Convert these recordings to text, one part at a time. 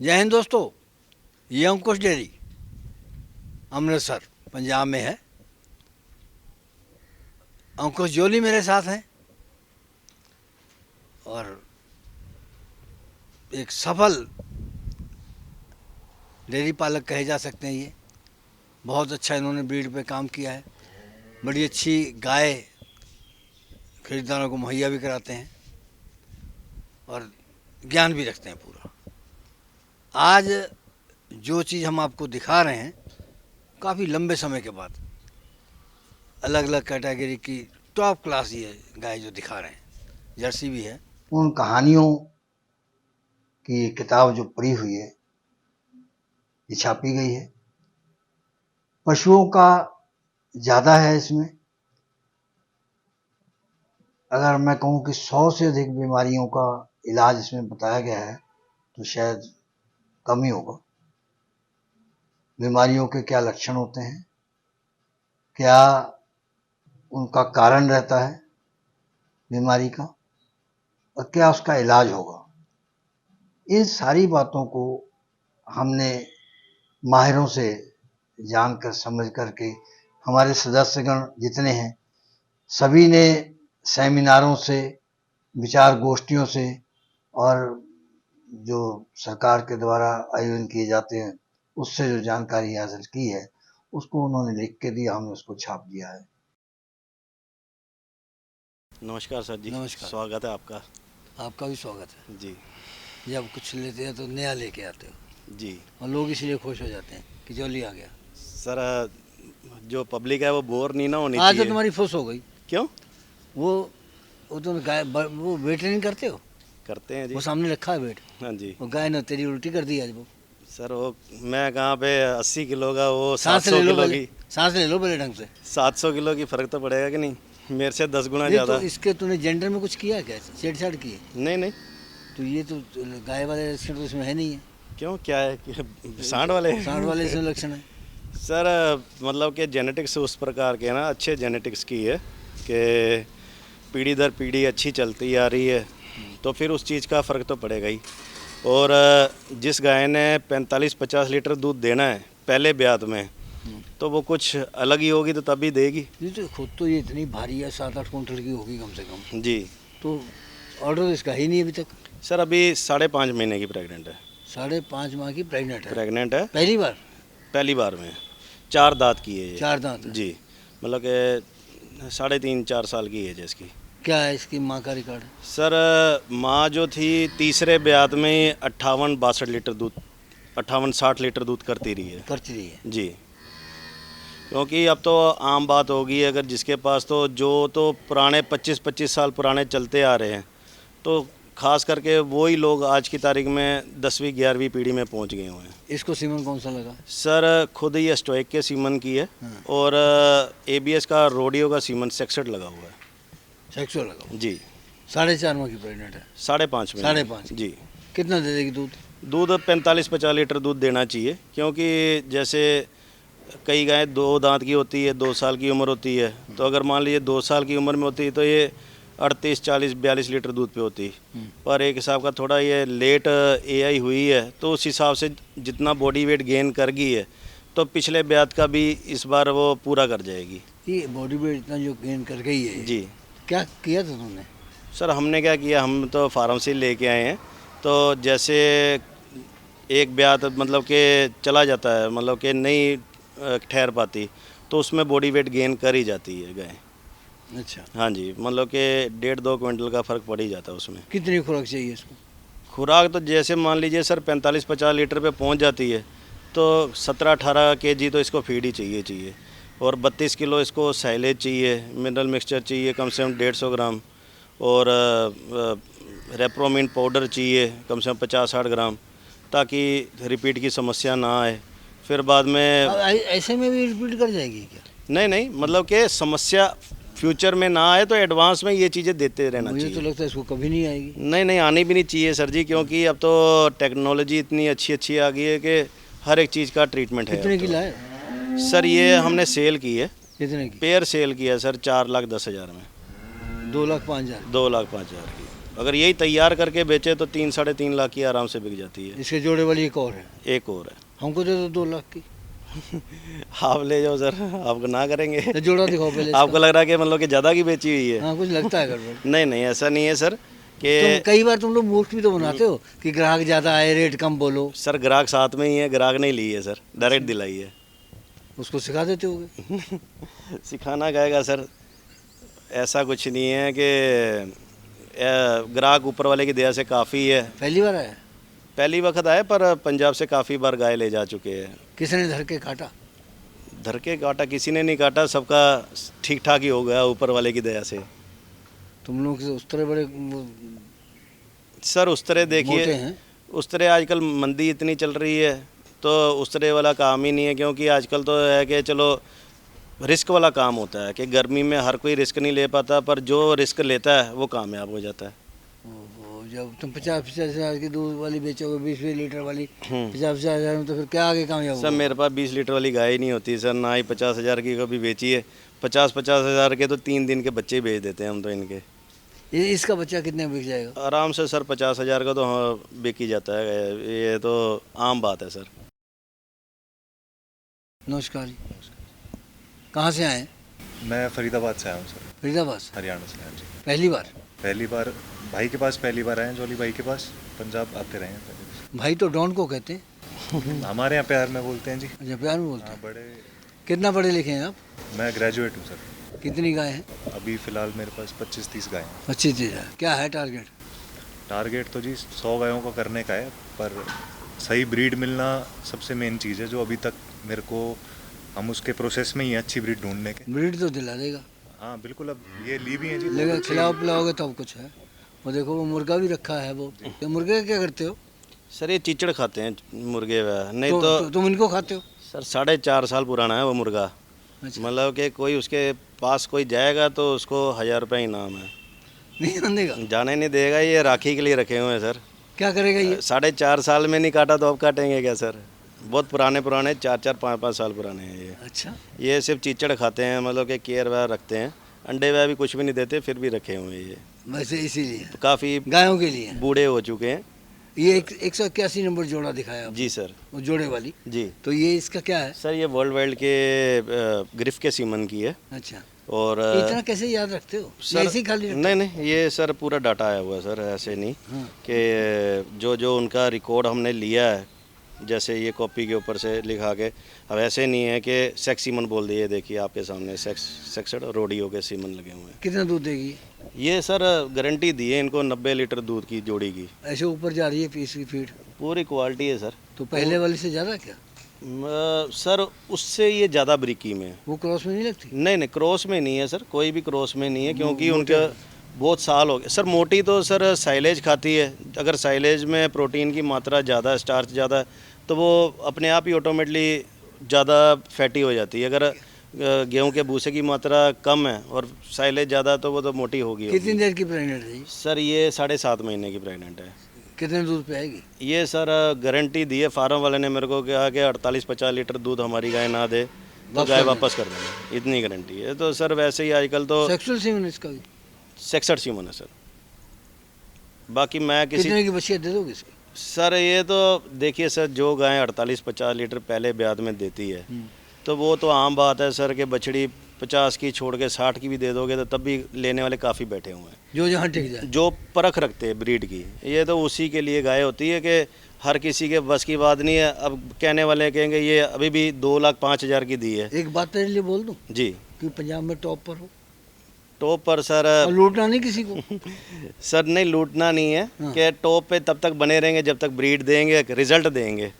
जय हिंद दोस्तों, ये अंकुश डेयरी अमृतसर पंजाब में है। अंकुश जोली मेरे साथ हैं और एक सफल डेयरी पालक कहे जा सकते हैं। ये बहुत अच्छा इन्होंने ब्रीड पे काम किया है। बड़ी अच्छी गाय खरीदारों को मुहैया भी कराते हैं और ज्ञान भी रखते हैं पूरा। आज जो चीज़ हम आपको दिखा रहे हैं, काफ़ी लंबे समय के बाद अलग अलग कैटेगरी की टॉप क्लास ये गाय जो दिखा रहे हैं, जर्सी भी है। उन कहानियों की किताब जो पढ़ी हुई है, ये छापी गई है। पशुओं का ज़्यादा है इसमें। अगर मैं कहूँ कि 100 से अधिक बीमारियों का इलाज इसमें बताया गया है तो शायद कम ही होगा। बीमारियों के क्या लक्षण होते हैं, क्या उनका कारण रहता है बीमारी का, और क्या उसका इलाज होगा, इन सारी बातों को हमने माहिरों से जानकर समझ करके, हमारे सदस्यगण जितने हैं सभी ने सेमिनारों से, विचार गोष्ठियों से और जो सरकार के द्वारा आयोजन किए जाते हैं उससे जो जानकारी हासिल की है उसको उन्होंने लिख के दिया, हमने उसको छाप दिया है। नमस्कार सर जी। नमस्कार। स्वागत है आपका। आपका भी स्वागत है जी जब कुछ लेते हैं तो नया लेके आते हो जी और लोग इसलिए खुश हो जाते हैं कि जोली आ गया। सर, जो पब्लिक है वो बोर नहीं ना होनी आज तो चाहिए। तुम्हारी फुस हो गई। क्यों? वो तुम गाय वो वेट नहीं करते हो? करते हैं जी। वो सामने रखा है वेट। हाँ जी वो गाय ने तेरी उल्टी कर दी आज। वो सर, वो मैं कहाँ पे 80 किलो का, वो सांस 700 ले लो किलो पहले, की। सांस ले लो पहले ढंग से। 700 किलो की फर्क तो पड़ेगा कि नहीं? मेरे से 10 गुना नहीं तो ज़्यादा। इसके तूने जेंडर में कुछ किया है क्या, छेड़छाड़ की है? नहीं नहीं। तो ये तो गाय वाले लक्षण तो इसमें है नहीं है। क्यों, क्या है कि सांड वाले? सांड वाले इसमें लक्षण है। सर, मतलब कि जेनेटिक्स उस प्रकार के ना, अच्छे जेनेटिक्स की है कि पीढ़ी दर पीढ़ी अच्छी चलती आ रही है, तो फिर उस चीज़ का फ़र्क तो पड़ेगा ही। और जिस गाय ने 45-50 लीटर दूध देना है पहले ब्यात में, तो वो कुछ अलग ही होगी, तो तभी देगी। ये तो खुद तो ये इतनी भारी है, 7-8 कुंटल की होगी कम से कम। जी तो ऑर्डर तो इसका ही नहीं अभी तक। सर, अभी 5.5 महीने की प्रेग्नेंट है। 5.5 माह की प्रेग्नेंट है? प्रेग्नेंट है, पहली बार? पहली बार में। 4 दांत की है ये। 4 दांत है। जी, मतलब कि 3.5-4 साल की एज है इसकी। क्या है इसकी माँ का रिकॉर्ड? सर, माँ जो थी तीसरे ब्यात में 58-62 लीटर दूध, 58-60 लीटर दूध करती रही है। करती रही है जी, क्योंकि अब तो आम बात होगी, अगर जिसके पास तो जो तो पुराने 25-25 साल पुराने चलते आ रहे हैं, तो खास करके वही लोग आज की तारीख में 10वीं 11वीं पीढ़ी में पहुंच गए हुए हैं। इसको सीमन कौन सा लगा? सर, खुद ही स्टोइक के सीमन की है। हाँ। और ABS का रोडियो का सीमन 66 लगा हुआ है। सेक्सुअल लगा। जी, 4.5 माह की प्रेग्नेंट है। 5.5 में। 5.5। जी, कितना दे देगी दूध? दूध 45-50 लीटर दूध देना चाहिए, क्योंकि जैसे कई गायें 2 दांत की होती है, 2 साल की उम्र होती है, तो अगर मान लीजिए 2 साल की उम्र में होती है तो ये 38-40-42 लीटर दूध पे होती है। पर एक हिसाब का थोड़ा ये लेट AI हुई है, तो उस हिसाब से जितना बॉडी वेट गेन कर गई है, तो पिछले ब्यात का भी इस बार वो पूरा कर जाएगी। ये बॉडी वेट इतना जो गेन कर गई है, जी क्या किया था तुमने? सर, हमने क्या किया, हम तो फार्म से लेके आए हैं। तो जैसे एक ब्यात मतलब कि चला जाता है, मतलब कि नहीं ठहर पाती, तो उसमें बॉडी वेट गेन कर ही जाती है गाय। अच्छा, हाँ जी, मतलब कि 1.5-2 क्विंटल का फ़र्क पड़ ही जाता है उसमें। कितनी खुराक चाहिए इसको? खुराक तो जैसे मान लीजिए सर 45-50 लीटर पे पहुंच जाती है, तो 17-18 केजी तो इसको फीड ही चाहिए। और 32 किलो इसको साइलेज चाहिए, मिनरल मिक्सचर चाहिए कम से कम 150 ग्राम, और रेप्रोमिन पाउडर चाहिए कम से कम 50-60 ग्राम, ताकि रिपीट की समस्या ना आए। फिर बाद में ऐसे में भी रिपीट कर जाएगी क्या? नहीं, मतलब कि समस्या फ्यूचर में ना आए, तो एडवांस में ये चीज़ें देते रहना मुझे चाहिए। तो लगता है इसको कभी नहीं आएगी। नहीं, आनी भी नहीं चाहिए सर जी, क्योंकि अब तो टेक्नोलॉजी इतनी अच्छी आ गई है कि हर एक चीज़ का ट्रीटमेंट है। कितने की अब लाए? तो सर, ये हमने सेल की है, कितने की? पेयर सेल किया है सर, 4,10,000 में। 2,05,000। 2,05,000 की। अगर यही तैयार करके बेचे तो 3-3.5 लाख की आराम से बिक जाती है। इसके जोड़े वाली एक और है, एक और है। हमको दे दो 2 लाख की। आप ले जाओ सर, आपको ना करेंगे। तो जोड़ा दिखाओ पहले आपको लग रहा है कि मतलब कि ज़्यादा की बेची हुई है? हाँ, कुछ लगता है गड़बड़। नहीं नहीं, ऐसा नहीं है सर कि कई बार तुम लोग मूर्ख भी तो बनाते हो कि ग्राहक ज़्यादा आए, रेट कम बोलो। सर ग्राहक साथ में ही है, ग्राहक नहीं ली है सर, डायरेक्ट दिलाई है। उसको सिखा देते होगे। सिखाना गएगा सर, ऐसा कुछ नहीं है कि ग्राहक ऊपर वाले की दया से काफ़ी है। पहली बार आया? पहली वक्त आए, पर पंजाब से काफ़ी बार गाय ले जा चुके हैं। किसने धर के काटा? धर के काटा किसी ने नहीं काटा, सबका ठीक ठाक ही हो गया ऊपर वाले की दया से। तुम लोग उस तरह बड़े सर उस तरह मोटे देखिए, हैं। उस तरह आजकल मंदी इतनी चल रही है तो उस तरह वाला काम ही नहीं है, क्योंकि आजकल तो है कि चलो रिस्क वाला काम होता है कि गर्मी में हर कोई रिस्क नहीं ले पाता, पर जो रिस्क लेता है वो कामयाब हो जाता है। ओहो, जब तुम 50-50 हज़ार की दूध वाली बेचोगे, 20-20 लीटर वाली 50-50 हज़ार में, तो फिर क्या आगे कामयाब सर होगा? मेरे पास 20 लीटर वाली गाय ही नहीं होती सर, ना ही 50,000 की कभी बेची है। 50-50 हज़ार के तो 3 दिन के बच्चे ही बेच देते हैं हम तो इनके। इसका बच्चा कितने में बिक जाएगा? आराम से सर 50,000 का तो हाँ बिक ही जाता है, ये तो आम बात है सर। नमस्कार जी, कहाँ से आए? मैं फरीदाबाद से आया हूँ सर, फरीदाबाद से? हरियाणा से। हाँ जी, पहली बार? पहली बार भाई के पास पहली बार आए हैं, जोली भाई के पास। पंजाब आते रहे हैं पहले भाई तो डॉन को कहते हैं। से। हमारे यहाँ प्यार में बोलते हैं जी। अच्छा, प्यार में बोलते हाँ, हैं। बड़े। कितना पढ़े लिखे हैं आप? मैं ग्रेजुएट हूँ सर। कितनी गाय हैं? अभी फ़िलहाल मेरे पास 25-30 गाय हैं। 25-30 हज़ार। क्या है टारगेट? टारगेट तो जी 100 गायों का करने का है, पर सही ब्रीड मिलना सबसे मेन चीज़ है, जो अभी तक मेरे को, हम उसके प्रोसेस में ही हैं अच्छी ब्रीड ढूंढने के। ब्रीड तो दिला देगा, हाँ बिल्कुल, अब ये ली भी हैं जी। लेकिन बहुत अच्छी- खिलाओ पिलाओगे तब कुछ है। वो देखो, वो मुर्गा भी रखा है। वो तो मुर्गे का क्या करते हो? सर ये चिचड़ खाते हैं मुर्गे वह, नहीं तो तुम इनको खाते हो? सर 4.5 साल पुराना है वो मुर्गा। अच्छा। मतलब कि कोई उसके पास कोई जाएगा तो उसको 1000 रुपये इनाम है, नहीं आनेगा? जाने नहीं देगा। ये राखी के लिए रखे हुए हैं सर। क्या करेगा ये? 4.5 साल में नहीं काटा तो अब काटेंगे क्या सर? बहुत पुराने 4-4, 5-5 साल पुराने हैं ये। अच्छा, ये सिर्फ चिचड़ खाते हैं, मतलब कि केयर वह रखते हैं, अंडे वह भी कुछ भी नहीं देते, फिर भी रखे हुए हैं ये। वैसे इसीलिए काफ़ी गायों के लिए। बूढ़े हो चुके हैं। ये 181 नंबर जोड़ा दिखाया आपने, जी सर। वो जोड़े वाली। जी तो ये इसका क्या है? सर ये वर्ल्ड वाइल्ड के ग्रिफ के सीमन की है। अच्छा, और इतना कैसे याद रखते हो? सर ऐसे ही खाली रखते नहीं नहीं, ये सर पूरा डाटा आया हुआ है सर, ऐसे नहीं हाँ। कि जो जो उनका रिकॉर्ड हमने लिया है, जैसे ये कॉपी के ऊपर से लिखा के, अब ऐसे नहीं है कि सेक्स सीमन बोल दिए। देखिए आपके सामने सेक्सड रोडियो के सीमन लगे हुए हैं। कितना दूध देगी? ये सर गारंटी दी है इनको 90 लीटर दूध की जोड़ी की, ऐसे ऊपर जा रही है पीस की फीड। पूरी क्वालिटी है सर। तो पहले वाले से ज़्यादा क्या? सर उससे ये ज़्यादा ब्रिकी में है। वो क्रॉस में नहीं लगती? नहीं नहीं, क्रॉस में नहीं है सर, कोई भी क्रॉस में नहीं है, क्योंकि उनका बहुत साल हो गए सर। मोटी तो सर साइलेज खाती है, अगर साइलेज में प्रोटीन की मात्रा ज़्यादा है, स्टार्च ज़्यादा है, तो वो अपने आप ही ऑटोमेटली ज़्यादा फैटी हो जाती है। अगर गेहूं के भूसे की मात्रा कम है और साइलेज ज़्यादा, तो वो तो मोटी होगी। कितनी देर की प्रेगनेंट है? सर ये 7.5 महीने की प्रेग्नेंट है। कितने दूध पे आएगी? ये सर गारंटी दी है फार्म वाले ने मेरे को, कहा कि 48-50 लीटर दूध हमारी गाय ना दे तो गाय वापस कर देंगे, इतनी गारंटी है। तो सर वैसे ही आजकल तो सेक्सुअल सीमन इसका भी? 66 सीमन है सर। बाकी मैं किसी कितने की बच्चियाँ दे दोगे इसकी? सर ये तो देखिए सर, जो गाय 48-50 लीटर पहले ब्याज में देती है तो वो तो आम बात है सर कि बछड़ी 50 की छोड़ के 60 की भी दे दोगे तो तब भी लेने वाले काफ़ी बैठे हुए हैं, जो जहाँ टिक जाए। जो परख रखते हैं ब्रीड की। ये तो उसी के लिए गाय होती है कि हर किसी के बस की बात नहीं है। अब कहने वाले कहेंगे ये अभी भी 2,05,000 की दी है। एक बात तेरे लिए बोल दूँ जी, कि पंजाब में टॉप पर हो टॉप पर सर। और लूटना नहीं किसी को। सर नहीं, लूटना नहीं है कि टॉप पे तब तक बने रहेंगे जब तक ब्रीड देंगे, रिजल्ट देंगे।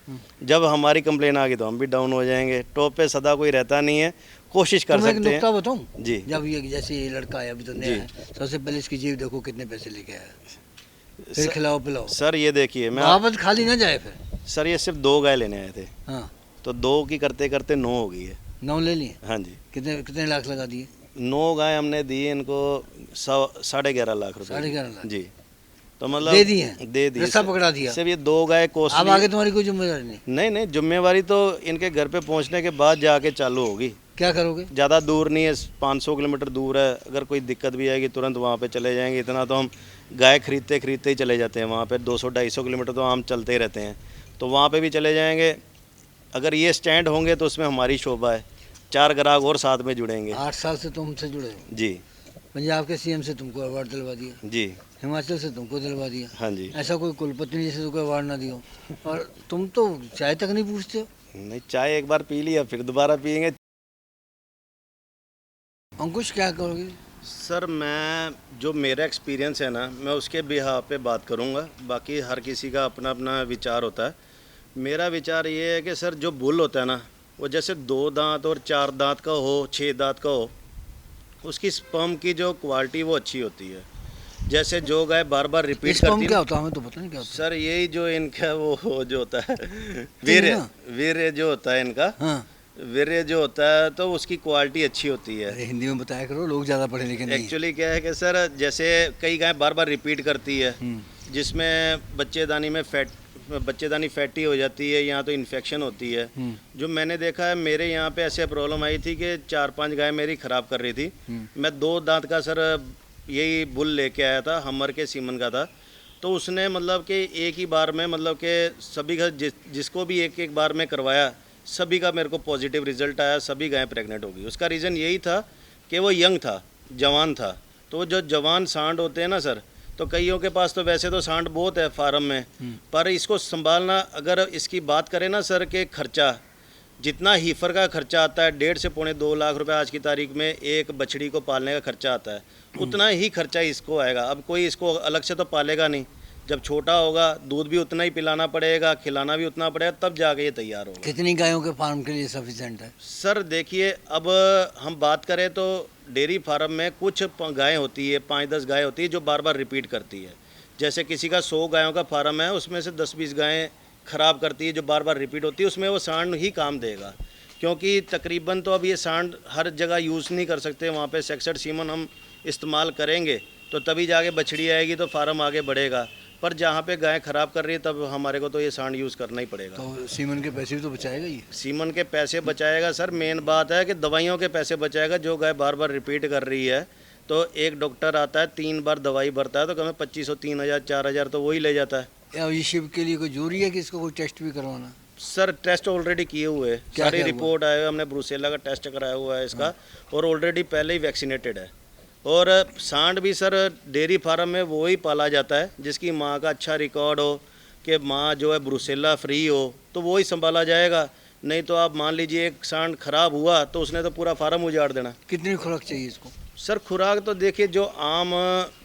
जब हमारी कंप्लेन आ गई तो हम भी डाउन हो जाएंगे। टॉप पे सदा कोई रहता नहीं है, कोशिश कर तो मैं एक सकते नुक्ता हैं। बताऊँ? जी जब ये जैसे ये लड़का है, अभी तो नया है, सबसे पहले इसकी जीव देखो कितने पैसे लेके आया, फिर खिलाओ पिलाओ। सर ये देखिए मैं वापस खाली ना जाए फिर। सर ये सिर्फ 2 गाय लेने आए थे, हाँ, तो 2 की करते करते 9 हो गई है। 9 ले लिए? हाँ जी, कितने कितने लाख लगा दिए? 9 गाय हमने दी इनको 11.5 लाख रुपए। 11.5 लाख जी, तो मतलब दे दिए हैं? दे दी रस्सा पकड़ा दिया? सिर्फ ये 2 गाय अब कॉस्टली। आगे तुम्हारी कोई जिम्मेदारी नहीं? नहीं नहीं, जिम्मेवारी तो इनके घर पे पहुंचने के बाद जाके चालू होगी। क्या करोगे? ज़्यादा दूर नहीं है, 500 किलोमीटर दूर है। अगर कोई दिक्कत भी आएगी तुरंत वहाँ पे चले जाएंगे। इतना तो हम गाय खरीदते खरीदते ही चले जाते हैं वहाँ पे, 200-250 किलोमीटर तो हम चलते ही रहते हैं, तो वहाँ पे भी चले जाएंगे। अगर ये स्टैंड होंगे तो उसमें हमारी शोभा है, 4 ग्राहक और साथ में जुड़ेंगे। 8 साल से तुम हमसे जुड़े हो। जी पंजाब के सीएम से तुमको अवार्ड दिलवा दिया, जी हिमाचल से तुमको दिलवा दिया। हाँ जी। ऐसा कोई कुलपति नहीं जिसे तुमको अवार्ड ना दियो, और तुम तो चाय तक नहीं पूछते हो। नहीं, चाय एक बार पी लिया फिर दोबारा पियेंगे। अंकुश क्या करोगे? सर मैं, जो मेरा एक्सपीरियंस है ना, मैं उसके बिहाफ पे बात करूँगा। बाकी हर किसी का अपना अपना विचार होता है। मेरा विचार ये है कि सर जो बुल होता है ना, वो जैसे 2 दांत और 4 दांत का हो, 6 दांत का हो, उसकी स्पर्म की जो क्वालिटी वो अच्छी होती है। जैसे जो गाय बार बार रिपीट स्पर्म करती क्या है। होता है हमें तो पता नहीं क्या होता सर यही जो इनका वो जो होता है वीर्य, ना? वीर्य जो होता है इनका, है। हाँ, वीर्य जो होता है तो उसकी क्वालिटी अच्छी होती है। अरे हिंदी में बताया करो, लोग ज़्यादा पढ़े लिखे नहीं हैं। एक्चुअली क्या है कि सर जैसे कई गाय बार बार रिपीट करती है, हम्म। जिसमें बच्चेदानी में बच्चेदानी फैटी हो जाती है या तो इन्फेक्शन होती है। जो मैंने देखा है, मेरे यहाँ पे ऐसे प्रॉब्लम आई थी कि 4-5 गाय मेरी ख़राब कर रही थी। मैं 2 दांत का सर यही बुल लेके आया था, हमर के सीमन का था। तो उसने मतलब कि एक ही बार में, मतलब कि सभी का जिसको भी एक बार में करवाया, सभी का मेरे को पॉजिटिव रिजल्ट आया, सभी गायें प्रेग्नेंट हो गई। उसका रीज़न यही था कि वो यंग था, जवान था। तो जो जवान सांड होते हैं ना सर, तो कईयों के पास तो वैसे तो सांड बहुत है फार्म में, पर इसको संभालना, अगर इसकी बात करें ना सर, के खर्चा जितना हीफर का खर्चा आता है, 1.5 से पौने 2 लाख रुपए आज की तारीख में एक बछड़ी को पालने का खर्चा आता है, उतना ही खर्चा इसको आएगा। अब कोई इसको अलग से तो पालेगा नहीं, जब छोटा होगा दूध भी उतना ही पिलाना पड़ेगा, खिलाना भी उतना पड़ेगा, तब जाके ये तैयार होगा। कितनी गायों के फार्म के लिए सफिशेंट है? सर देखिए, अब हम बात करें तो डेयरी फार्म में कुछ गायें होती है, 5-10 गायें होती है जो बार बार रिपीट करती है। जैसे किसी का 100 गायों का फार्म है, उसमें से 10-20 गायें ख़राब करती है जो बार बार रिपीट होती है, उसमें वो सांड ही काम देगा। क्योंकि तकरीबन तो अब ये सांड हर जगह यूज़ नहीं कर सकते, वहाँ पे 66 सीमन हम इस्तेमाल करेंगे तो तभी जाके बछड़ी आएगी तो फार्म आगे बढ़ेगा। पर जहाँ पे गाय ख़राब कर रही है, तब हमारे को तो ये सांड यूज़ करना ही पड़ेगा। तो सीमन के पैसे भी तो बचाएगा ये। सीमन के पैसे बचाएगा सर, मेन बात है कि दवाइयों के पैसे बचाएगा। जो गाय बार बार रिपीट कर रही है, तो एक डॉक्टर आता है, 3 बार दवाई भरता है, तो कम 2500, 3000, 4000 तो वही ले जाता है। या ये शिव के लिए कोई जरूरी है कि इसको कोई टेस्ट भी करवाना? सर टेस्ट ऑलरेडी किए हुए हैं, क्या सारी क्या हुआ? रिपोर्ट आए हुए, हमने ब्रूसेला का टेस्ट कराया हुआ है इसका, और ऑलरेडी पहले ही वैक्सीनेटेड है। और सांड भी सर डेयरी फार्म में वो ही पाला जाता है जिसकी माँ का अच्छा रिकॉर्ड हो, कि माँ जो है ब्रूसेला फ्री हो, तो वो ही संभाला जाएगा। नहीं तो आप मान लीजिए एक सांड खराब हुआ तो उसने तो पूरा फार्म उजाड़ देना। कितनी खुराक चाहिए इसको? सर खुराक तो देखिए, जो आम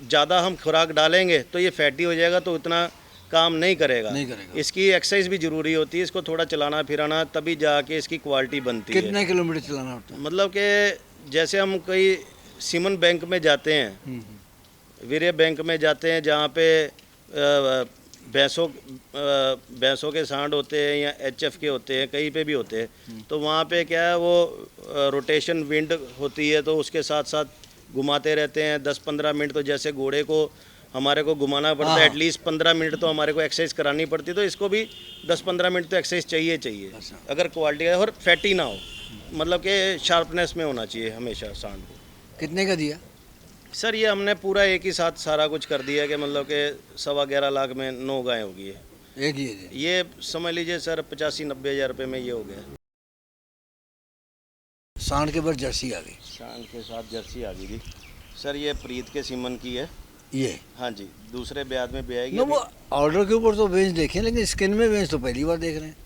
ज़्यादा हम खुराक डालेंगे तो ये फैटी हो जाएगा, तो इतना काम नहीं करेगा। इसकी एक्सरसाइज भी ज़रूरी होती है, इसको थोड़ा चलाना फिराना, तभी जाके इसकी क्वालिटी बनती है। कितने किलोमीटर चलाना होता है? मतलब कि जैसे हम कई सीमन बैंक में जाते हैं, वीर्य बैंक में जाते हैं, जहाँ पे भैंसों के सांड होते हैं या एचएफ के होते हैं, कहीं पे भी होते हैं, तो वहाँ पे क्या है, वो रोटेशन विंड होती है, तो उसके साथ साथ घुमाते रहते हैं 10-15 मिनट। तो जैसे घोड़े को हमारे को घुमाना पड़ता है, एटलीस्ट 15 मिनट तो हमारे को एक्सरसाइज करानी पड़ती है, तो इसको भी 10-15 मिनट तो एक्सरसाइज चाहिए। अगर क्वालिटी है और फैटी ना हो, मतलब कि शार्पनेस में होना चाहिए हमेशा सांड को। कितने का दिया? सर ये हमने पूरा एक ही साथ सारा कुछ कर दिया कि मतलब कि 11.25 लाख में 9 गाय होगी है। एक ही है? ये समझ लीजिए सर 85-90 हज़ार रुपये में ये हो गया। सांड के बाद जर्सी आ गई। सांड के साथ जर्सी आ गई जी। सर ये प्रीत के सीमन की है ये। हाँ जी, दूसरे ब्याज में ब्याएगी। ना वो ऑर्डर के ऊपर तो बेंच देखे, लेकिन स्किन में बेंच तो पहली बार देख रहे हैं।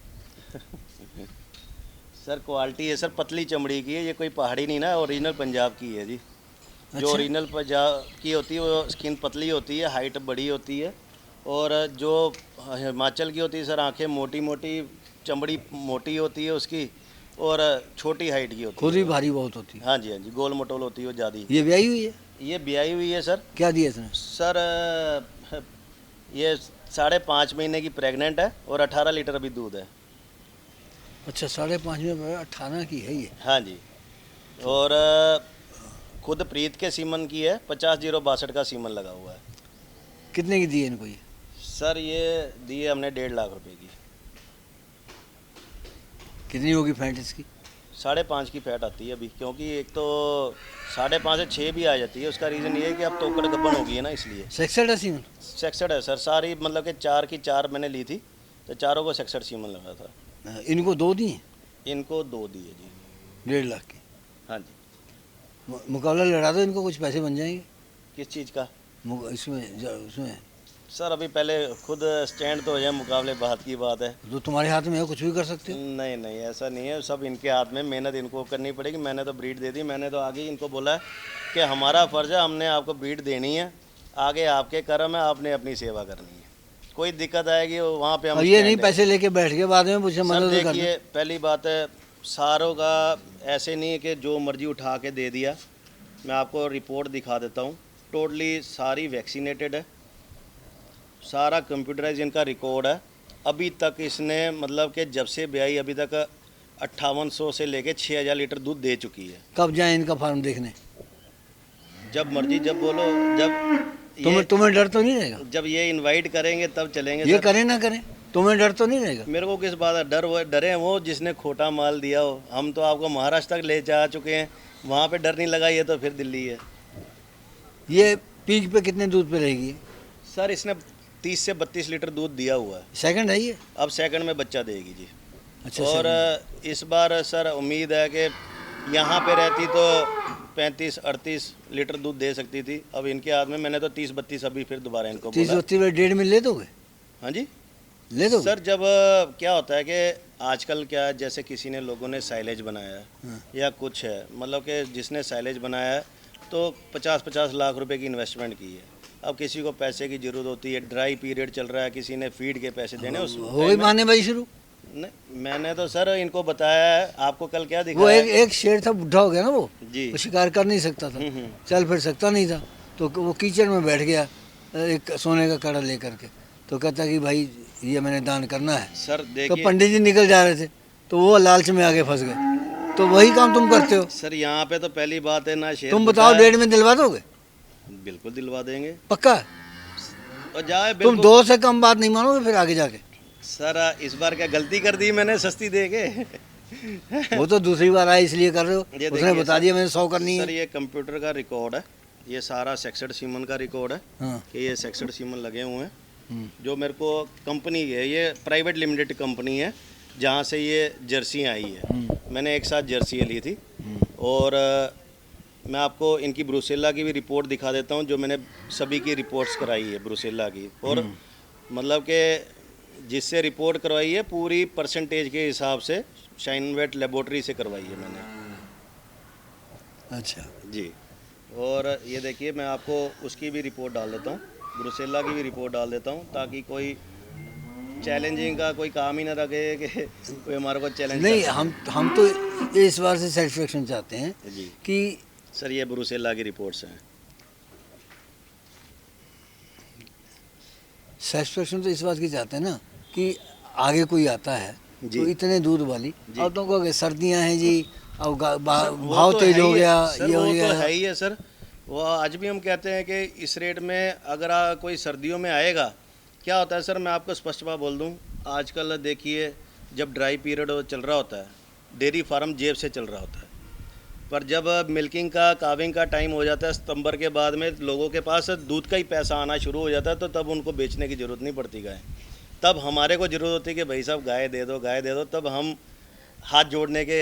सर क्वालिटी है सर, पतली चमड़ी की है, ये कोई पहाड़ी नहीं ना, ओरिजिनल पंजाब की है जी। जो अच्छा। ओरिजिनल पंजाब की होती है वो स्किन पतली होती है, हाइट बड़ी होती है, और जो हिमाचल की होती है सर, आंखें मोटी मोटी, चमड़ी मोटी होती है उसकी, और छोटी हाइट की होती है। खुद ही भारी बहुत होती है। हाँ जी, हाँ जी, गोल मटोल होती है वो ज़्यादा। ये ब्याही हुई है? ये ब्याई हुई है सर। क्या दिया इसने? सर ये 5.5 महीने की प्रेग्नेंट है और 18 लीटर अभी दूध है। अच्छा, 5.5 में 18 की है ये? हाँ जी, और खुद प्रीत के सीमन की है, 50,062 का सीमन लगा हुआ है। कितने की दी है इनको ये? सर ये दिए हमने 1.5 लाख रुपए की। कितनी होगी फैंट इसकी? 5.5 की फैट आती है अभी, क्योंकि एक तो 5.5 से 6 भी आ जाती है। उसका रीज़न ये है कि अब तोकड़ गब्बन हो गई है ना, इसलिए। सेक्सेड है सीमन? सेक्सड है सर, सारी मतलब कि 4 की 4 मैंने ली थी, तो चारों को सेक्सड सीमन लगा था। इनको 2 दिए? इनको 2 दिए जी। 1.5 लाख की। हाँ जी। मुकाबला लड़ा दो, इनको कुछ पैसे बन जाएंगे किस चीज़ का? उसमें सर अभी पहले खुद स्टैंड तो हो जाए, मुकाबले बात की बात है। जो तुम्हारे हाथ में है कुछ भी कर सकते हो। नहीं नहीं, ऐसा नहीं है, सब इनके हाथ में, मेहनत इनको करनी पड़ेगी। मैंने तो ब्रीड दे दी, मैंने तो आगे ही इनको बोला है कि हमारा फ़र्ज़ है, हमने आपको ब्रीड देनी है, आगे आपके कर्म है, आपने अपनी सेवा करनी है। कोई दिक्कत आएगी वहाँ पे हम और ये नहीं stand है। पैसे लेके बैठ के बाद में मुझे सर मदद कर दो। देखिए, पहली बात है, सारों का ऐसे नहीं है कि जो मर्जी उठा के दे दिया। मैं आपको रिपोर्ट दिखा देता हूँ, टोटली सारी वैक्सीनेटेड है, सारा कंप्यूटराइज इनका रिकॉर्ड है। अभी तक इसने मतलब कि जब से ब्याई अभी तक 5800 से लेके 6000 लीटर दूध दे चुकी है। कब जाए इनका फार्म देखने? जब मर्जी, जब बोलो, जब तुम्हें डर तो नहीं रहेगा? जब ये इनवाइट करेंगे तब चलेंगे ये सर। करें ना करें, तुम्हें डर तो नहीं रहेगा? मेरे को किस बात का डर? वो डरे वो जिसने खोटा माल दिया हो। हम तो आपको महाराष्ट्र तक ले जा चुके हैं, वहाँ पे डर नहीं लगा, ये तो फिर दिल्ली है। ये पीक पे कितने दूध पे रहेगी? सर इसने 30 से 32 लीटर दूध दिया हुआ है। सेकंड है ये? अब सेकंड में बच्चा देगी जी। अच्छा। और इस बार सर उम्मीद है कि यहाँ पे रहती तो 35-38 लीटर दूध दे सकती थी। अब इनके हाथ में, मैंने तो 30-32 अभी फिर दोबारा इनको 30-32 में 1.5 में ले दोगे? हाँ जी ले दो सर। जब क्या होता है कि आजकल क्या है, जैसे किसी ने लोगों ने साइलेज बनाया है या कुछ है, मतलब कि जिसने साइलेज बनाया है तो 50-50 लाख रुपए की इन्वेस्टमेंट की है। अब किसी को पैसे की ज़रूरत होती है, ड्राई पीरियड चल रहा है, किसी ने फीड के पैसे देने, उस हो गई माने भाई शुरू? नहीं, मैंने तो सर इनको बताया है। आपको कल क्या वो दिखाया? एक शेर था, बुढ़ा हो गया ना वो जी। वो शिकार कर नहीं सकता था, चल फिर सकता नहीं था, तो वो कीचड़ में बैठ गया एक सोने का कड़ा लेकर के, तो कहता कि भाई ये मैंने दान करना है। सर तो देखिए, पंडित जी निकल जा रहे थे, तो वो लालच में आगे फंस गए। तो वही काम तुम करते हो। सर यहाँ पे तो पहली बात है ना, शेर तुम बुढ़ा बताओ है। 1.5 में दिलवा दोगे? बिल्कुल दिलवा देंगे। पक्का? और जाए तुम बिल्कुल। 2 से कम बात नहीं मानोगे फिर आगे जाके? सर इस बार क्या गलती कर दी मैंने सस्ती दे के? वो तो दूसरी बार आया इसलिए कर रहे हो, ये उसने देखिए बता सर, दिया मैंने 100 करनी सर है। ये कंप्यूटर का रिकॉर्ड है, ये सारा सेक्सड सीमन का रिकॉर्ड है हाँ। कि ये सेक्सड सीमन लगे हुए हैं। जो मेरे को कंपनी है, ये प्राइवेट लिमिटेड कंपनी है जहाँ से ये जर्सी आई है। मैंने एक साथ जर्सी ली थी। और मैं आपको इनकी ब्रुसेला की भी रिपोर्ट दिखा देता हूँ, जो मैंने सभी की रिपोर्ट्स कराई है ब्रुसेला की। और मतलब कि जिससे रिपोर्ट करवाई है पूरी परसेंटेज के हिसाब से शाइन वेट लेबोरेटरी से करवाई है मैंने। अच्छा जी। और ये देखिए, मैं आपको उसकी भी रिपोर्ट डाल देता हूँ, ब्रुसेला की भी रिपोर्ट डाल देता हूँ, ताकि कोई चैलेंजिंग का कोई काम ही ना रखे कि कोई हमारे को चैलेंज नहीं, हम तो इस बार से सेटिस्फेक्शन चाहते हैं जी। कि सर ये ब्रुसेला की रिपोर्ट्स हैं। सेटिस्फेक्शन तो इस बात की चाहते हैं ना कि आगे कोई आता है जी। तो इतने दूध वाली, जी। अब तो कहोगे सर्दियां हैं जी, अब सर, वो भाव तो तेज है हो ही है। गया, सर ये हो वो तो गया। है ही है सर। वो आज भी हम कहते हैं कि इस रेट में अगर कोई सर्दियों में आएगा, क्या होता है सर, मैं आपको स्पष्ट बात बोल दूं, आजकल देखिए जब ड्राई पीरियड चल रहा होता है, डेयरी फार्म जेब से चल रहा होता है, पर जब मिल्किंग का, काविंग का टाइम हो जाता है सितंबर के बाद में, लोगों के पास दूध का ही पैसा आना शुरू हो जाता है, तो तब उनको बेचने की ज़रूरत नहीं पड़ती गाय। तब हमारे को ज़रूरत होती है कि भाई साहब गाय दे दो, गाय दे दो, तब हम हाथ जोड़ने के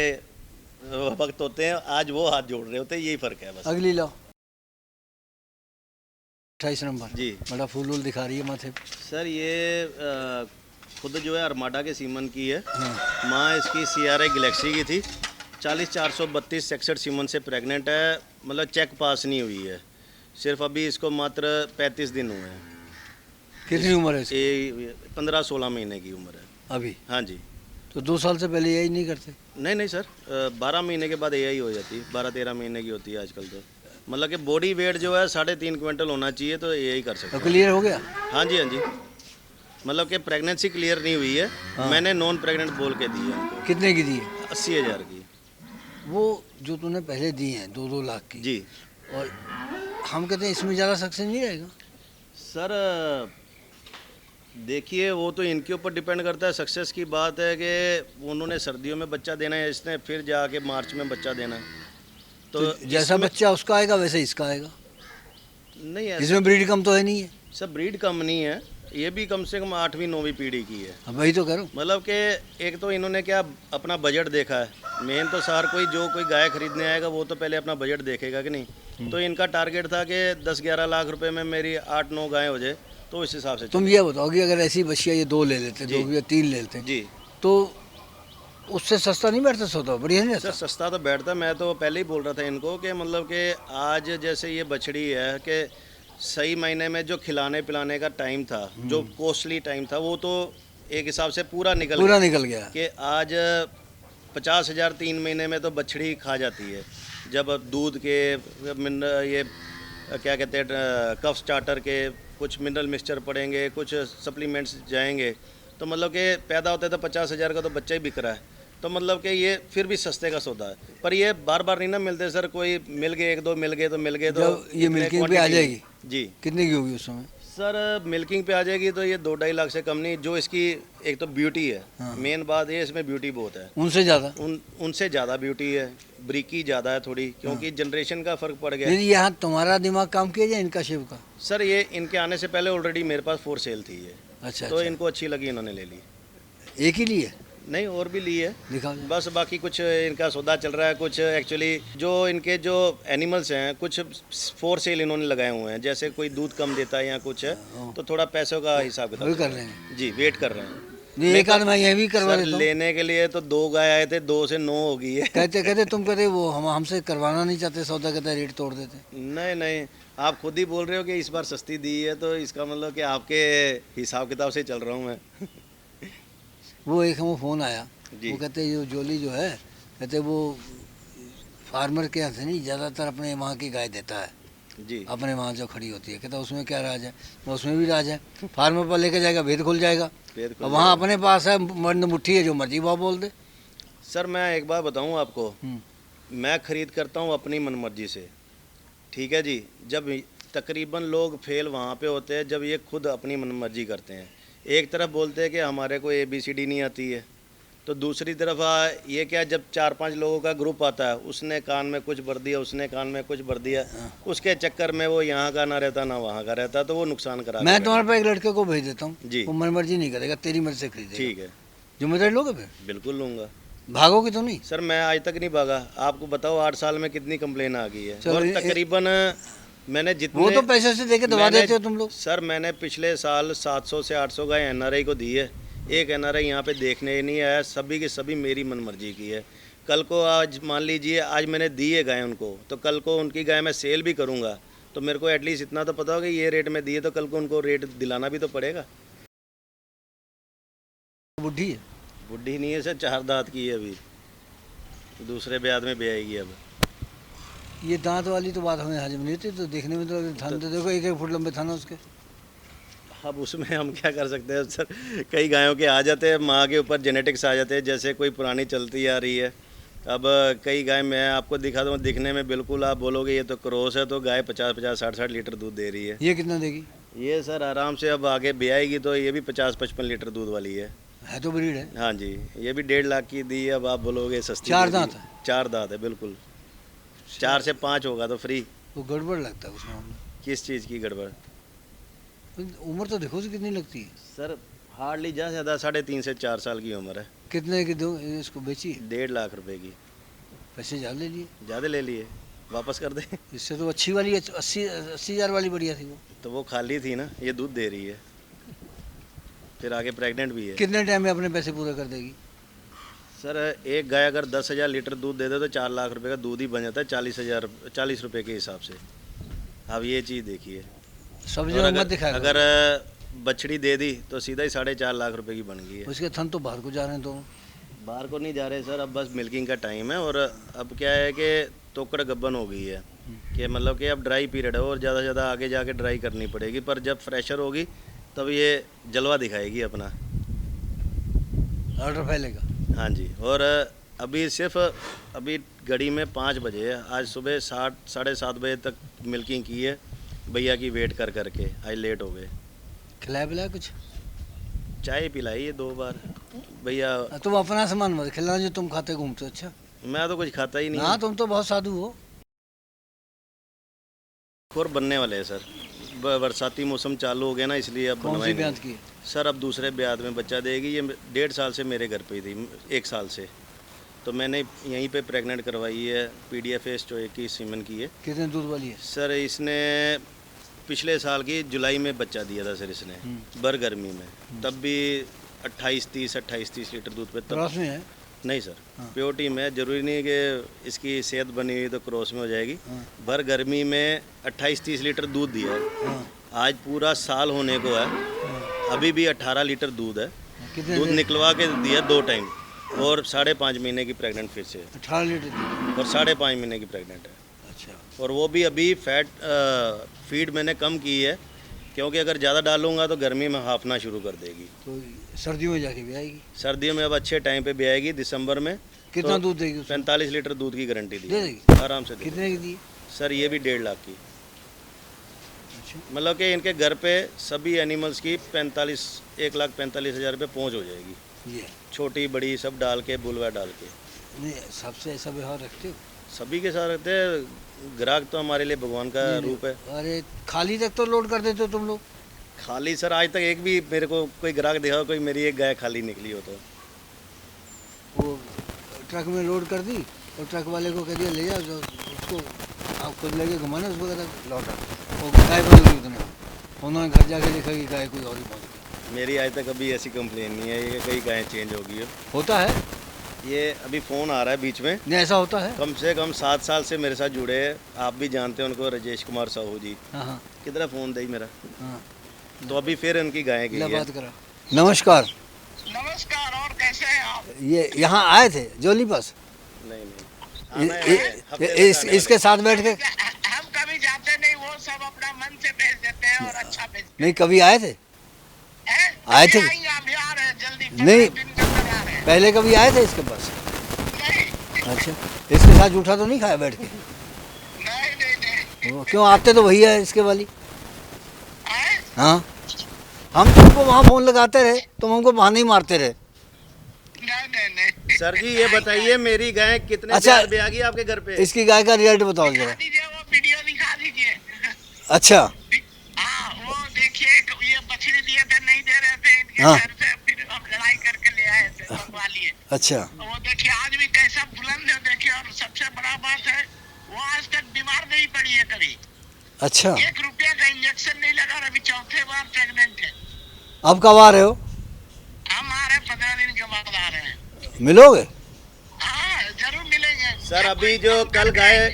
वक्त होते हैं। आज वो हाथ जोड़ रहे होते हैं, यही फ़र्क है बस। अगली लो 28 नंबर जी। बड़ा फूल वूल दिखा रही है माथे पे। सर ये खुद जो है अरमाडा के सीमन की है। हाँ। माँ इसकी CRI गैलेक्सी की थी। 40-432 सेक्सड सीमन से प्रेग्नेंट है, मतलब चेक पास नहीं हुई है, सिर्फ अभी इसको मात्र 35 दिन हुए हैं। कितनी उम्र है इसकी? ये 15-16 महीने की उम्र है अभी? हाँ जी। तो 2 साल से पहले यही नहीं करते? नहीं सर, 12 महीने के बाद AI हो जाती है, 12-13 महीने की होती है आजकल तो। मतलब कि बॉडी वेट जो है 3.5 क्विंटल होना चाहिए, तो AI कर सकते तो हैं। क्लियर हो गया? हाँ जी, हाँ जी। मतलब कि प्रेगनेंसी क्लियर नहीं हुई है। मैंने नॉन प्रेग्नेंट बोल के दी है उनको। कितने की दी है? 80,000 की। वो जो तूने पहले दी हैं 2-2 लाख की, जी और हम कहते हैं इसमें ज़्यादा सक्सेस नहीं रहेगा? सर, देखिए वो तो इनके ऊपर डिपेंड करता है। सक्सेस की बात है कि उन्होंने सर्दियों में बच्चा देना है, इसने फिर जाके मार्च में बच्चा देना है। तो जैसा इसमें- बच्चा उसका आएगा वैसे इसका आएगा। नहीं ऐसा इसमें ब्रीड कम तो है नहीं है। सब ब्रीड कम नहीं है, ये भी कम से कम 8वीं 9वीं पीढ़ी की है। अब वही तो कह रहा हूँ। मतलब कि एक तो इन्होंने क्या अपना बजट देखा है। मेन तो सार कोई गाय खरीदने आएगा वो तो पहले अपना बजट देखेगा कि नहीं। तो इनका टारगेट था कि 10-11 लाख रुपए में मेरी 8-9 गायें हो जाए, तो इस हिसाब से तुम ये बताओ कि अगर ऐसी बछिया ये 2 ले लेते, जी। 2 या 3 ले लेते, जी तो उससे सस्ता नहीं बैठता सौदा? बढ़िया नहीं सर रहता? सस्ता तो बैठता। मैं तो पहले ही बोल रहा था इनको कि मतलब कि आज जैसे ये बछड़ी है कि सही महीने में जो खिलाने पिलाने का टाइम था, जो कॉस्टली टाइम था, वो तो एक हिसाब से पूरा निकल पूरा गया। निकल गया। कि आज 50,000 3 महीने में तो बछड़ी खा जाती है। जब दूध के ये क्या कहते हैं कफ स्टार्टर के कुछ मिनरल मिक्सचर पड़ेंगे, कुछ सप्लीमेंट्स जाएंगे, तो मतलब कि पैदा होता है तो 50,000 का तो बच्चा ही बिक रहा है। तो मतलब कि ये फिर भी सस्ते का सौदा है। पर ये बार बार नहीं ना मिलते सर, कोई मिल गए 1-2 मिल गए तो मिल गए। तो जब ये इतने मिल्किंग पे आ quantity में- जाएगी जी कितने की होगी उस समय? सर मिल्किंग पे आ जाएगी तो ये 2-2.5 लाख से कम नहीं। जो इसकी एक तो ब्यूटी है, हाँ। मेन बात ये इसमें ब्यूटी बहुत है। उनसे ज़्यादा? उनसे ज़्यादा ब्यूटी है, ब्रीकी ज़्यादा है थोड़ी, क्योंकि जनरेशन का फ़र्क पड़ गया है। नहीं, यहाँ तुम्हारा दिमाग काम किया या इनका शिव का? सर ये इनके आने से पहले ऑलरेडी मेरे पास 4 सेल थी ये, अच्छा तो अच्छा। इनको अच्छी लगी, इन्होंने ले ली। एक ही लिए? नहीं और भी ली है, दिखाओ जरा। बस बाकी कुछ इनका सौदा चल रहा है। कुछ एक्चुअली जो इनके जो एनिमल्स हैं कुछ 4 सेल इन्होंने लगाए हुए हैं। जैसे कोई दूध कम देता है या कुछ है, तो थोड़ा पैसों का हिसाब किताब वही चल कर रहा रहे है। जी वेट कर रहे हैं। नहीं, एक आध मैं यह भी करवा सर देता हूँ। लेने के लिए तो 2 गाय आए थे, 2 से 9 हो गई है। कहते तुम कहते वो हमसे करवाना नहीं चाहते सौदा, कहते रेट तोड़ देते। नहीं नहीं, आप खुद ही बोल रहे हो कि इस बार सस्ती दी है, तो इसका मतलब कि आपके हिसाब किताब से चल रहा हूँ मैं। वो एक हमें फ़ोन आया, जी। वो कहते जो जोली जो है, कहते वो फार्मर के यहाँ से नहीं, ज़्यादातर अपने वहाँ की गाय देता है, जी अपने वहाँ जो खड़ी होती है। कहता उसमें क्या राज है? तो उसमें भी राज है। फार्मर पर लेके जाएगा भेद खुल जाएगा। फिर अब वहाँ अपने पास है मर्द मुट्ठी है, जो मर्जी भाव बोल दे। सर मैं एक बात बताऊँ आपको, हम्म। मैं खरीद करता हूँ अपनी मनमर्जी से, ठीक है जी। जब तकरीबन लोग फेल वहाँ पे होते हैं जब ये खुद अपनी मनमर्जी करते हैं। एक तरफ बोलते हैं कि हमारे को ABCD नहीं आती है, तो दूसरी तरफ ये क्या, जब 4-5 लोगों का ग्रुप आता है, उसने कान में कुछ भर दिया, उसने कान में कुछ भर दिया, उसके चक्कर में वो यहाँ का ना रहता ना वहाँ का रहता, तो वो नुकसान करा मैं के तुम्हारे पास एक लड़के को भेज देता हूँ, जी। वो मन मर्जी नहीं करेगा, तेरी मर्जी से खरीदेगा। ठीक है, जिम्मेदारी लोगे फिर? बिल्कुल लूँगा। भागोगे तो नहीं? सर मैं आज तक नहीं भागा। आपको बताओ 8 साल में कितनी कंप्लेन आ गई है, चलो, और ये- तकरीबन मैंने जितने वो तो पैसे से देके दबा मैंने- देते हो तुम लोग। सर मैंने पिछले साल 700 से 800 गाय NRI को दी है। एक NRI यहाँ पे देखने ही नहीं आया, सभी की सभी मेरी मनमर्जी की है। कल को आज मान लीजिए आज मैंने दी है गाय उनको, तो कल को उनकी गाय मैं सेल भी करूँगा, तो मेरे को एटलीस्ट इतना तो पता होगा कि ये रेट में दिए, तो कल को उनको रेट दिलाना भी तो पड़ेगा। बुढ़ी है। बुढ़ी नहीं है सर, 4 दांत की है, अभी दूसरे ब्याह में ब्याएगी अब। ये दांत वाली तो बात हमें हजम नहीं होती, तो देखने में तो थान तो देखो 1-1 फुट लंबे थाना उसके। अब उसमें हम क्या कर सकते हैं सर, कई गायों के आ जाते हैं, माँ के ऊपर जेनेटिक्स आ जाते हैं, जैसे कोई पुरानी चलती आ रही है। अब कई गाय मैं आपको दिखा दूँ, दिखने में बिल्कुल आप बोलोगे ये तो क्रॉस है, तो गाय 50-50 60-60 लीटर दूध दे रही है। ये कितना देगी? ये सर आराम से अब आगे ब्याएगी तो ये भी 50-55 लीटर दूध वाली है। तो ब्रीड है। हाँ जी, ये भी 1.5 लाख की दी है। अब आप बोलोगे सस्ती। 4 दे दी। दांत है? 4 दांत है बिल्कुल। 4 से 5 होगा तो फ्री। वो गड़बड़ लगता है उसमें हमें। किस चीज़ की गड़बड़? उम्र तो देखो उसकी कितनी लगती है। सर हार्डली ज़्यादा 3.5 से 4 साल की उम्र है। कितने की दो इसको बेची? 1.5 लाख रुपए की। पैसे ज़्यादा ले लिए। ज़्यादा ले लिए, वापस कर दे। इससे तो अच्छी वाली 80,000 वाली बढ़िया थी वो। तो वो खाली थी ना, ये दूध दे रही है, फिर आगे प्रेग्नेंट भी है। कितने टाइम में अपने पैसे पूरे कर देगी? सर एक गाय अगर 10,000 लीटर दूध दे दे तो 4 लाख रुपए का दूध ही बन जाता है 40 रुपए के हिसाब से। अब ये चीज़ देखिए। सब और जगह मत दिखाया करो। अगर बछड़ी दे दी तो सीधा ही 4.5 लाख रुपए की बन गई है। उसके थन तो बाहर को जा रहे हैं दोनों। बाहर को नहीं जा रहे सर, अब बस मिल्किंग का टाइम है। और अब क्या है कि तोकड़ गब्बन हो गई है कि मतलब कि अब ड्राई पीरियड है, और ज़्यादा से ज़्यादा आगे जाके ड्राई करनी पड़ेगी। पर जब फ्रेशर होगी तब ये जलवा दिखाएगी अपना। ऑर्डर फैलेगा। हाँ जी। और अभी सिर्फ अभी घड़ी में 5 बजे है, आज सुबह 7-7:30 बजे तक मिल्किंग की है भैया की वेट कर करके। आज लेट हो गए। खिलाया पिलाया कुछ? चाय पिलाई है 2 बार भैया। तुम अपना सामान मत खिलाना जो तुम खाते घूमते हो। अच्छा मैं तो कुछ खाता ही नहीं। हाँ तुम तो बहुत साधु हो। और बनने वाले हैं सर, बरसाती मौसम चालू हो गया ना, इसलिए अब कौन सी बनवाएंगे। ब्यात की? सर अब दूसरे ब्यात में बच्चा देगी। ये 1.5 साल से मेरे घर पे ही थी, 1 साल से, तो मैंने यहीं पे प्रेग्नेंट करवाई है। PDFS जो 21 सीमन की है। कितने दूध वाली है? सर इसने पिछले साल की जुलाई में बच्चा दिया था सर इसने, भर गर्मी में, तब भी 28-30 लीटर दूध पे। तब क्रॉस में है? नहीं सर, प्योरिटी में। ज़रूरी नहीं कि इसकी सेहत बनी हुई तो क्रॉस में हो जाएगी। भर गर्मी में 28-30 लीटर दूध दिया है। आज पूरा साल होने को है, अभी भी 18 लीटर दूध है। कितने दूध निकलवा के दिया 2 टाइम, और 5.5 महीने की प्रेग्नेंट फिर से, 18 लीटर दूध? और 5.5 महीने की प्रेग्नेंट है। अच्छा। और वो भी अभी फीड मैंने कम की है, क्योंकि अगर ज़्यादा डालूंगा तो गर्मी में हाफना शुरू कर देगी। तो सर्दियों में जाके भी आएगी? सर्दियों में अब अच्छे टाइम पे भी आएगी, दिसंबर में। कितना तो दूध देगी उसमें? 45 लीटर दूध की गारंटी दी दे है। देगी? आराम से दे देगी। कितने की दी? सर ये भी 1.5 लाख की। अच्छा। मतलब कि इनके घर पे सभी एनिमल्स की 1,45,000 रुपये पहुँच हो जाएगी, ये छोटी बड़ी सब डाल के, बुलवा डाल के। नहीं सबसे ऐसा व्यवहार रखते हो? सभी के साथ रहते हैं। ग्राहक तो हमारे लिए भगवान का रूप है। अरे खाली तक तो लोड कर देते हो तुम लोग। खाली सर आज तक एक भी मेरे को कोई ग्राहक देखा कोई मेरी एक गाय खाली निकली हो तो। वो ट्रक में लोड कर दी और ट्रक वाले को कह दिया ले जाओ, जो उसको आप खुद लेके घुमाना, उसको कहता लौटा, वो गाय बदल गई उतने। उन्होंने घर जाके देखा कि गाय कोई और ही पहुँच गई। मेरी आज तक कभी ऐसी कंप्लेन नहीं है कि कई गायें चेंज हो गई हो। होता है? ये अभी फ़ोन आ रहा है बीच में। नहीं ऐसा होता है? कम से कम 7 साल से मेरे साथ जुड़े हैं, आप भी जानते हैं उनको, राजेश कुमार साहू जी। हाँ हाँ किधर फ़ोन दे मेरा, हाँ। तो अभी फिर उनकी गायें गई ले है। बात करा। नमस्कार। नमस्कार, और कैसे हैं आप? ये यहाँ आए थे जोली पास? नहीं आना है, हफ्ते तक आने इसके साथ बैठ के? हम कभी जाते नहीं, वो सब अपना मन से भेज देते हैं और अच्छा भेजते नहीं कभी आए थे? हैं। आए थे? अभी आएंगे, अभी आ रहे हैं जल्दी, 15 नहीं। दिन के अंदर आ रहे हैं। पहले कभी आए थे इसके पास? नहीं अच्छा, इसके साथ जूठा तो नहीं खाया बैठ के? नहीं नहीं नहीं। वो क्यों आते तो भैया है इसके वाली? हैं? हाँ हम तुमको वहाँ फ़ोन लगाते रहे, तुम हमको बहाने ही मारते रहे। नहीं नहीं नहीं। सर जी ये बताइए मेरी गाय कितने अच्छा, प्यार पे आ गई आपके घर पे? इसकी गाय का रिजल्ट बताओ दिखा जरा। दीजिए, वो वीडियो दिखा दीजिए। अच्छा हाँ वो देखिए, ये बछड़ी दिए थे, नहीं दे रहे थे इनके हाँ। घर से, फिर हम लड़ाई करके ले आए थे, मंगवा लिए। अच्छा वो देखिए आज भी कैसा बुलंद है, देखिए। और सबसे बड़ा बात है, वो आज तक बीमार नहीं पड़ी है कभी। अच्छा। 1 रुपया का इंजेक्शन नहीं लगा, और अभी 4थे बार प्रेग्नेंट है। अब कब आ रहे हो? हम आ रहे हैं, 15 दिन के बाद आ रहे हैं। मिलोगे? हाँ जरूर मिलेंगे। सर अभी जो कल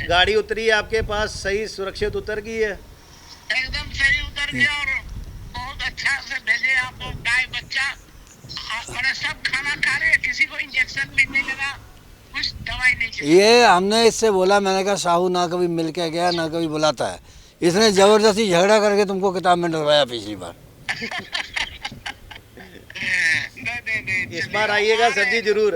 गाड़ी उतरी है आपके पास, सही सुरक्षित उतर गई है? एकदम सही उतर गया, और बहुत अच्छा से भेजे आप लोग, गाय बच्चा। और सब खाना खा रहे हैं, किसी को इंजेक्शन भी नहीं लगा, कुछ दवाई नहीं चली। ये हमने इससे बोला, मैंने कहा साहू ना कभी मिल के गया ना कभी बुलाता है, इसने ज़बरदस्ती झगड़ा करके तुमको किताब में डलवाया पिछली बार। नहीं इस बार आइएगा सर जी जरूर।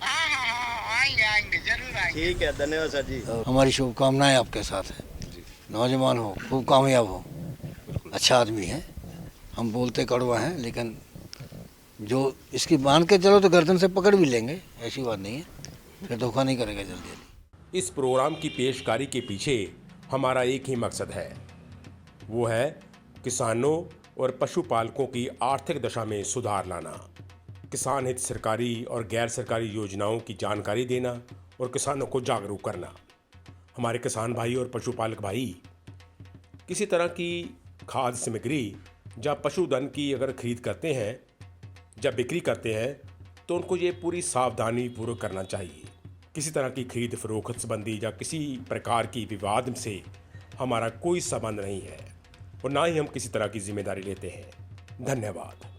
हाँ हाँ हाँ, आएंगे आएंगे, जरूर आएंगे। ठीक है, धन्यवाद सर जी। हमारी शुभकामनाएं आपके साथ है। नौजवान हो, खूब कामयाब हो, अच्छा आदमी है। हम बोलते कड़वा हैं, लेकिन जो इसकी मान के चलो तो गर्दन से पकड़ भी लेंगे, ऐसी बात नहीं है, फिर धोखा नहीं करेगा जल्दी जल्दी। इस प्रोग्राम की पेशकारी के पीछे हमारा एक ही मकसद है, वो है किसानों और पशुपालकों की आर्थिक दशा में सुधार लाना, किसान हित सरकारी और गैर सरकारी योजनाओं की जानकारी देना और किसानों को जागरूक करना। हमारे किसान भाई और पशुपालक भाई किसी तरह की खाद्य सामग्री या पशुधन की अगर खरीद करते हैं, जब बिक्री करते हैं, तो उनको ये पूरी सावधानी पूर्वक करना चाहिए। किसी तरह की खरीद फरोख्त संबंधी या किसी प्रकार की विवाद से हमारा कोई संबंध नहीं है और ना ही हम किसी तरह की जिम्मेदारी लेते हैं। धन्यवाद।